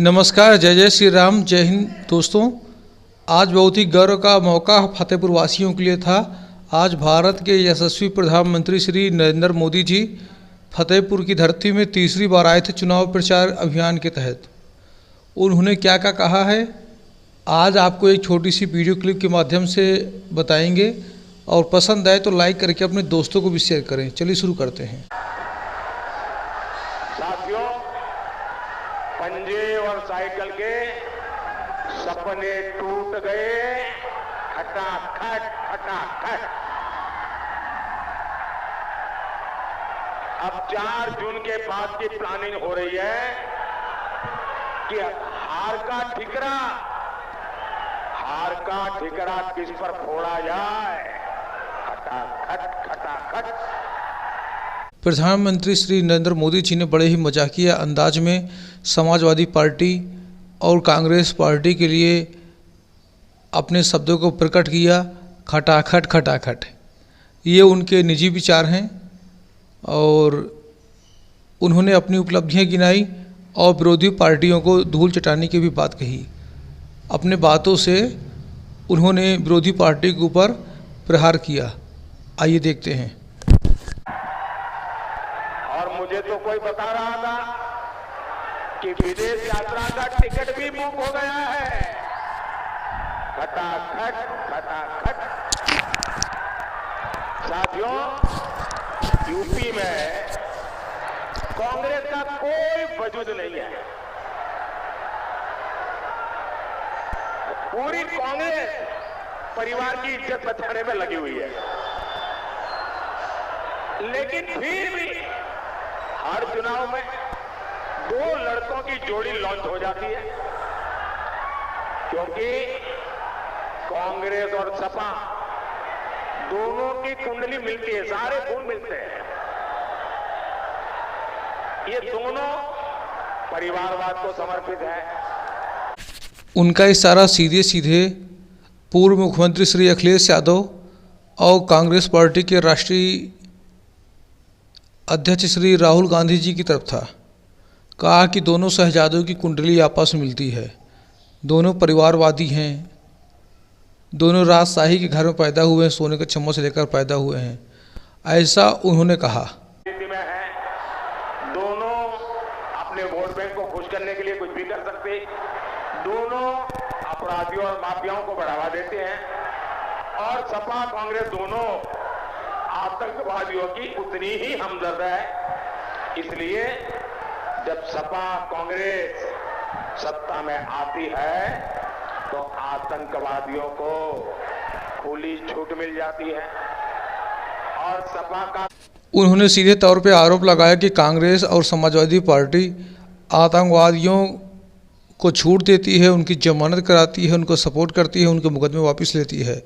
नमस्कार, जय जय श्री राम, जय हिंद दोस्तों। आज बहुत ही गर्व का मौका फतेहपुर वासियों के लिए था। आज भारत के यशस्वी प्रधानमंत्री श्री नरेंद्र मोदी जी फतेहपुर की धरती में तीसरी बार आए थे चुनाव प्रचार अभियान के तहत। उन्होंने क्या क्या कहा है आज आपको एक छोटी सी वीडियो क्लिप के माध्यम से बताएंगे, और पसंद आए तो लाइक करके अपने दोस्तों को भी शेयर करें। चलिए शुरू करते हैं। साथियों, पंजे और साइकिल के सपने टूट गए, खटाखट खटाखट। अब 4 जून के बाद की प्लानिंग हो रही है कि हार का ठिकरा किस पर फोड़ा जाए। खटाखट खटाखट। प्रधानमंत्री श्री नरेंद्र मोदी जी ने बड़े ही मजाकिया अंदाज में समाजवादी पार्टी और कांग्रेस पार्टी के लिए अपने शब्दों को प्रकट किया। खटाखट खटाखट, ये उनके निजी विचार हैं और उन्होंने अपनी उपलब्धियां गिनाई और विरोधी पार्टियों को धूल चटाने की भी बात कही। अपने बातों से उन्होंने विरोधी पार्टी के ऊपर प्रहार किया। आइए देखते हैं। मुझे तो कोई बता रहा था कि विदेश यात्रा का टिकट भी बुक हो गया है। खटाखट खटाखट। साथियों, यूपी में कांग्रेस का कोई वजूद नहीं है। पूरी कांग्रेस परिवार की इज्जत बचाने में लगी हुई है, लेकिन फिर भी हर चुनाव में 2 लड़कों की जोड़ी लॉन्च हो जाती है, क्योंकि कांग्रेस और सपा दोनों की कुंडली मिलती है, सारे गुण मिलते हैं। ये दोनों परिवारवाद को समर्पित है। उनका इशारा सीधे सीधे पूर्व मुख्यमंत्री श्री अखिलेश यादव और कांग्रेस पार्टी के राष्ट्रीय अध्यक्ष श्री राहुल गांधी जी की तरफ था। कहा कि दोनों शहजादों की कुंडली आपस में मिलती है, दोनों परिवारवादी हैं, दोनों राजशाही के घर में पैदा हुए हैं, सोने के चम्मच लेकर पैदा हुए हैं, ऐसा उन्होंने कहा। दोनों अपने वोट बैंक को खुश करने के लिए कुछ भी कर सकते, दोनों अपराधियों और माफियाओं को बढ़ावा देते हैं, और सपा कांग्रेस दोनों आतंकवादियों की उतनी ही हमदर्द है। इसलिए जब सपा कांग्रेस सत्ता में आती है तो आतंकवादियों को खुली छूट मिल जाती है। और सपा का उन्होंने सीधे तौर पे आरोप लगाया कि कांग्रेस और समाजवादी पार्टी आतंकवादियों को छूट देती है, उनकी जमानत कराती है, उनको सपोर्ट करती है, उनके मुकदमे वापस लेती है।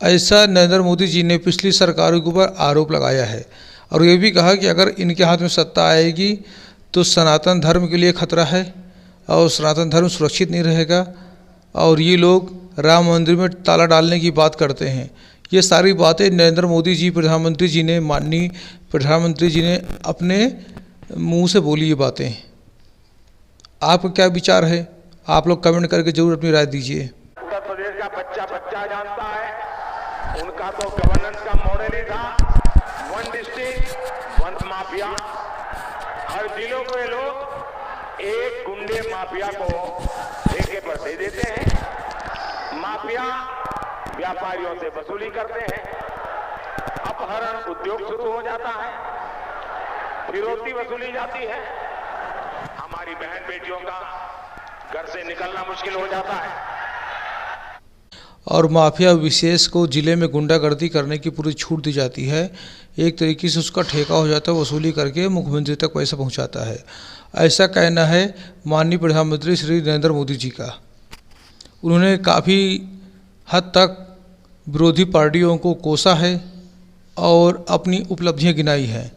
ऐसा नरेंद्र मोदी जी ने पिछली सरकारों के ऊपर आरोप लगाया है, और ये भी कहा कि अगर इनके हाथ में सत्ता आएगी तो सनातन धर्म के लिए खतरा है और सनातन धर्म सुरक्षित नहीं रहेगा, और ये लोग राम मंदिर में ताला डालने की बात करते हैं। ये सारी बातें नरेंद्र मोदी जी प्रधानमंत्री जी ने, माननीय प्रधानमंत्री जी ने अपने मुंह से बोली ये बातें। आपका क्या विचार है? आप लोग कमेंट करके जरूर अपनी राय दीजिए। उत्तर प्रदेश का बच्चा बच्चा जानता है, उनका तो गवर्नेंस का मॉडल ही था 1 डिस्ट्रिक्ट 1 माफिया। हर जिलों को ये लोग एक गुंडे माफिया को ठेके पर दे देते हैं। माफिया व्यापारियों से वसूली करते हैं, अपहरण उद्योग शुरू हो जाता है, फिरौती वसूली जाती है, हमारी बहन बेटियों का घर से निकलना मुश्किल हो जाता है। और माफिया विशेष को ज़िले में गुंडागर्दी करने की पूरी छूट दी जाती है। एक तरीके से उसका ठेका हो जाता है, वसूली करके मुख्यमंत्री तक पैसा पहुंचाता है। ऐसा कहना है माननीय प्रधानमंत्री श्री नरेंद्र मोदी जी का। उन्होंने काफ़ी हद तक विरोधी पार्टियों को कोसा है और अपनी उपलब्धियां गिनाई हैं।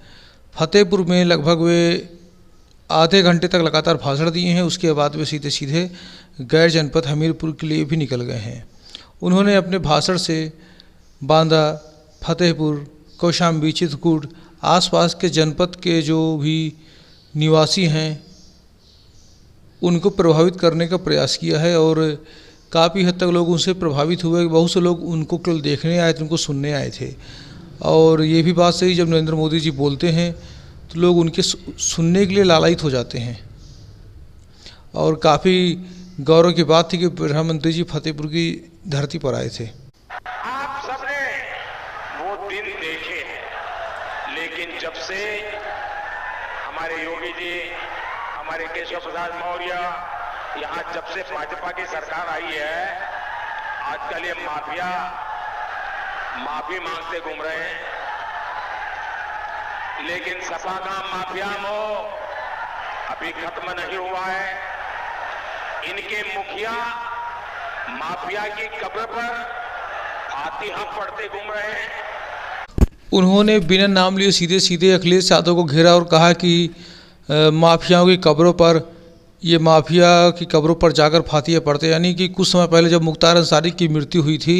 फतेहपुर में लगभग वे आधे घंटे तक लगातार भाषण दिए हैं। उसके बाद वे सीधे सीधे गैर जनपद हमीरपुर के लिए भी निकल गए हैं। उन्होंने अपने भाषण से बांदा, फतेहपुर, कौशाम्बी, चित्रकूट आसपास के जनपद के जो भी निवासी हैं उनको प्रभावित करने का प्रयास किया है और काफ़ी हद तक लोग उनसे प्रभावित हुए। बहुत से लोग उनको केवल देखने आए थे, उनको सुनने आए थे। और ये भी बात सही, जब नरेंद्र मोदी जी बोलते हैं तो लोग उनके सुनने के लिए लालायित हो जाते हैं। और काफ़ी गौरव की बात थी कि प्रधानमंत्री जी फतेहपुर की धरती पर आए थे। आप सबने वो दिन देखे हैं, लेकिन जब से हमारे योगी जी, हमारे केशव प्रसाद मौर्य, यहाँ जब से भाजपा की सरकार आई है, आजकल ये माफिया माफी मांगते घूम रहे हैं। लेकिन सपा का माफिया मोह अभी खत्म नहीं हुआ है। इनके मुखिया माफिया की कब्र पर फातिहा पढ़ते घूम रहे हैं। उन्होंने बिना नाम लिए सीधे सीधे अखिलेश यादव को घेरा और कहा कि माफियाओं की कब्रों पर, ये माफिया की कब्रों पर जाकर फातिहा पढ़ते। यानी कि कुछ समय पहले जब मुख्तार अंसारी की मृत्यु हुई थी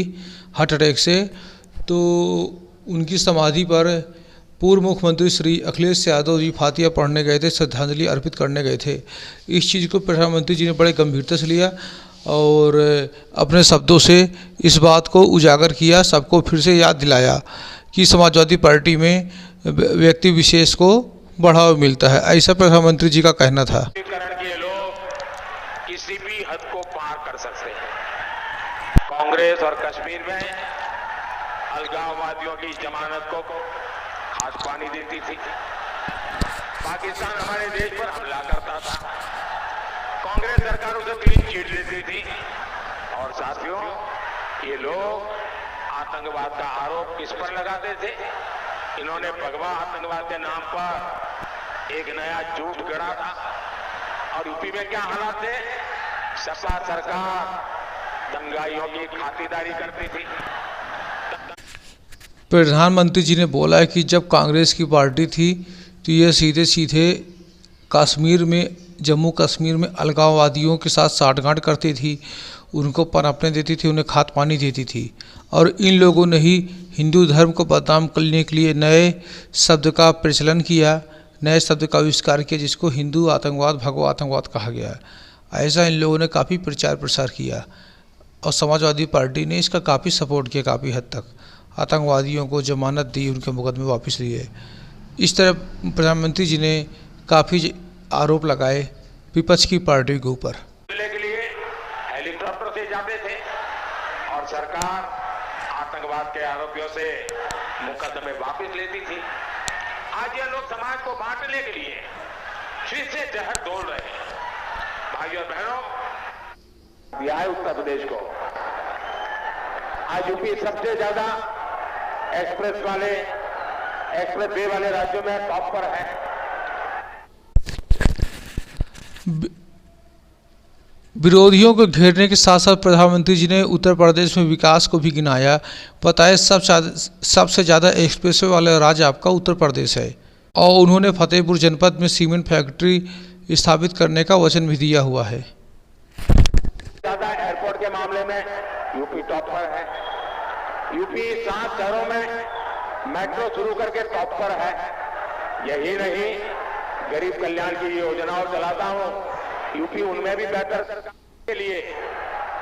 हार्ट अटैक से, तो उनकी समाधि पर पूर्व मुख्यमंत्री श्री अखिलेश यादव जी फातिहा पढ़ने गए थे, श्रद्धांजलि अर्पित करने गए थे। इस चीज़ को प्रधानमंत्री जी ने बड़े गंभीरता से लिया और अपने शब्दों से इस बात को उजागर किया, सबको फिर से याद दिलाया कि समाजवादी पार्टी में व्यक्ति विशेष को बढ़ावा मिलता है। ऐसा प्रधानमंत्री जी का कहना था। के लोग किसी भी हद को पार कर सकते हैं। कांग्रेस और कश्मीर में अलगाववादियों की जमानत को खास पानी देती थी। पाकिस्तान हमारे देश पर हमला करता था, कांग्रेस सरकार उसे क्लीन चिट देती थी। और साथियों, ये लोग आतंकवाद का आरोप किस पर लगाते थे? इन्होंने भगवा आतंकवाद के नाम पर एक नया झूठ गढ़ा था। और यूपी में क्या हालात थे? सपा सरकार दंगाइयों की खातिरदारी करती थी। प्रधानमंत्री जी ने बोला कि जब कांग्रेस की पार्टी थी तो ये सीधे सीधे कश्मीर में, जम्मू कश्मीर में अलगाववादियों के साथ साठगांठ करती थी, उनको पनपने देती थी, उन्हें खाद पानी देती थी। और इन लोगों ने ही हिंदू धर्म को बदनाम करने के लिए नए शब्द का प्रचलन किया, नए शब्द का आविष्कार किया, जिसको हिंदू आतंकवाद, भगवा आतंकवाद कहा गया। ऐसा इन लोगों ने काफ़ी प्रचार प्रसार किया और समाजवादी पार्टी ने इसका काफ़ी सपोर्ट किया। काफ़ी हद तक आतंकवादियों को जमानत दी, उनके मुकदमे वापस लिए। इस तरह प्रधानमंत्री जी ने काफ़ी आरोप लगाए विपक्ष की पार्टी के ऊपर। के लिए हेलीकॉप्टर से जाते थे और सरकार आतंकवाद के आरोपियों से मुकदमे वापस लेती थी। आज ये लोग समाज को बांटने के लिए फिर से जहर डोल रहे हैं। भाइयों और बहनों, दिया है उत्तर प्रदेश को। आज यूपी सबसे ज्यादा एक्सप्रेस वे वाले राज्यों में टॉप पर है। विरोधियों को घेरने के साथ साथ प्रधानमंत्री जी ने उत्तर प्रदेश में विकास को भी गिनाया। बताया सबसे ज़्यादा एक्सप्रेसवे वाला राज्य आपका उत्तर प्रदेश है। और उन्होंने फतेहपुर जनपद में सीमेंट फैक्ट्री स्थापित करने का वचन भी दिया हुआ है। ज्यादा एयरपोर्ट के मामले में यूपी टॉप पर है। यूपी 7 शहरों में मेट्रो शुरू करके टॉप पर है। यही नहीं, गरीब कल्याण की योजनाओं चलाता हूं, यूपी उनमें भी बेहतर के लिए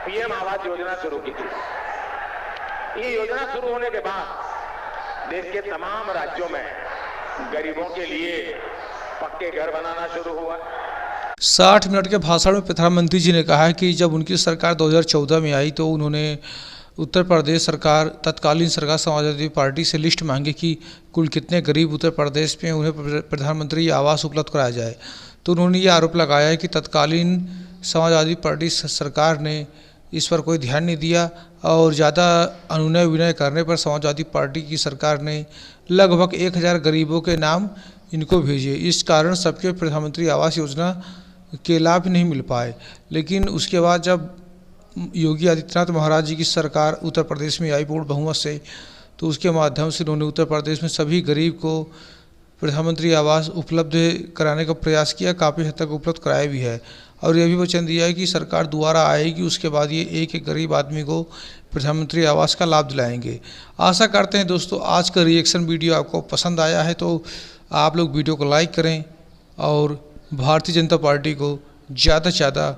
पीएम आवास योजना शुरू की थी। ये योजना शुरू होने के बाद देश के तमाम राज्यों में गरीबों के लिए पक्के घर बनाना शुरू हुआ। 60 मिनट के भाषण में प्रधानमंत्री जी ने कहा कि जब उनकी सरकार 2014 में आई तो उन्होंने उत्तर प्रदेश सरकार, तत्कालीन सरकार समाजवादी पार्टी से लिस्ट मांगी कि कुल कितने गरीब उत्तर प्रदेश में उन्हें प्रधानमंत्री आवास उपलब्ध कराया जाए। तो उन्होंने ये आरोप लगाया कि तत्कालीन समाजवादी पार्टी सरकार ने इस पर कोई ध्यान नहीं दिया और ज़्यादा अनुनय विनय करने पर समाजवादी पार्टी की सरकार ने लगभग 1000 गरीबों के नाम इनको भेजे। इस कारण सबके प्रधानमंत्री आवास योजना के लाभ नहीं मिल पाए। लेकिन उसके बाद जब योगी आदित्यनाथ महाराज जी की सरकार उत्तर प्रदेश में आई पूर्ण बहुमत से, तो उसके माध्यम से उन्होंने उत्तर प्रदेश में सभी गरीब को प्रधानमंत्री आवास उपलब्ध कराने का प्रयास किया। काफ़ी हद तक उपलब्ध कराया भी है और यह भी वचन दिया है कि सरकार दोबारा आएगी, उसके बाद ये एक एक गरीब आदमी को प्रधानमंत्री आवास का लाभ दिलाएंगे। आशा करते हैं दोस्तों आज का रिएक्शन वीडियो आपको पसंद आया है तो आप लोग वीडियो को लाइक करें और भारतीय जनता पार्टी को ज़्यादा से ज़्यादा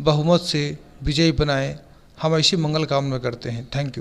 बहुमत से विजयी बनाएं। हम ऐसी मंगल कामना करते हैं। Thank you.